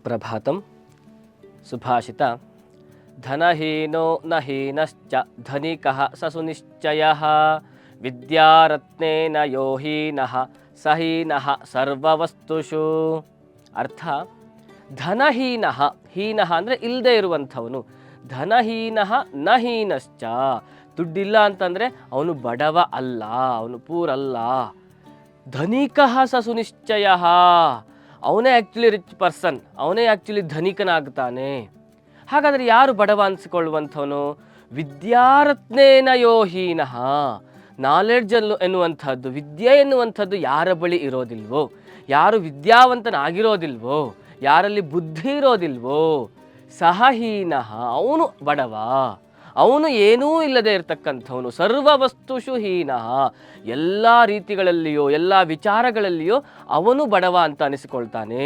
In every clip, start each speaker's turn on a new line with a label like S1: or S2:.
S1: ಸುಪ್ರಭಾತಂ. ಸುಭಾಷಿತ ಧನಹೀನೋ ನ ಹೀನಶ್ಚ ಧನಿಕಃ ಸ ಸುನಿಶ್ಚಯಃ ವಿದ್ಯಾರತ್ನೇನ ಯೋ ಹೀನಃ ಸ ಹೀನಃ ಸರ್ವವಸ್ತುಷು. ಅರ್ಥ, ಧನಹೀನಃ, ಹೀನಃ ಅಂದರೆ ಇಲ್ಲದೆ ಇರುವಂಥವನು, ಧನಹೀನಃ ನ ಹೀನಶ್ಚ, ದುಡ್ಡಿಲ್ಲ ಅಂತಂದರೆ ಅವನು ಬಡವ ಅಲ್ಲ, ಅವನು ಪೂರಲ್ಲ. ಧನಿಕಃ ಸ ಸುನಿಶ್ಚಯಃ, ಅವನೇ ಆ್ಯಕ್ಚುಲಿ ರಿಚ್ ಪರ್ಸನ್, ಅವನೇ ಆ್ಯಕ್ಚುಲಿ ಧನಿಕನಾಗ್ತಾನೆ. ಹಾಗಾದರೆ ಯಾರು ಬಡವ ಅನಿಸಿಕೊಳ್ಳುವಂಥವನು? ವಿದ್ಯಾರತ್ನೇನ ಯೋ ಹೀನಃ, ನಾಲೆಡ್ಜ್ ಎನ್ನುವಂಥದ್ದು, ವಿದ್ಯೆ ಎನ್ನುವಂಥದ್ದು ಯಾರ ಬಳಿ ಇರೋದಿಲ್ವೋ, ಯಾರು ವಿದ್ಯಾವಂತನಾಗಿರೋದಿಲ್ವೋ, ಯಾರಲ್ಲಿ ಬುದ್ಧಿ ಇರೋದಿಲ್ವೋ, ಸಹ ಹೀನಃ, ಅವನು ಬಡವ, ಅವನು ಏನೂ ಇಲ್ಲದೆ ಇರತಕ್ಕಂಥವನು. ಸರ್ವವಸ್ತುಷು ಹೀನಃ, ಎಲ್ಲ ರೀತಿಗಳಲ್ಲಿಯೋ ಎಲ್ಲ ವಿಚಾರಗಳಲ್ಲಿಯೋ ಅವನು ಬಡವ ಅಂತ ಅನಿಸಿಕೊಳ್ತಾನೆ.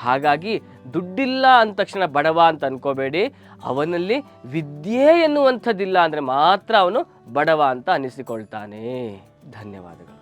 S1: ಹಾಗಾಗಿ ದುಡ್ಡಿಲ್ಲ ಅಂದ ತಕ್ಷಣ ಬಡವ ಅಂತ ಅನ್ಕೋಬೇಡಿ, ಅವನಲ್ಲಿ ವಿದ್ಯೆ ಎನ್ನುವಂಥದ್ದಿಲ್ಲ ಅಂದರೆ ಮಾತ್ರ ಅವನು ಬಡವ ಅಂತ ಅನಿಸಿಕೊಳ್ತಾನೆ. ಧನ್ಯವಾದಗಳು.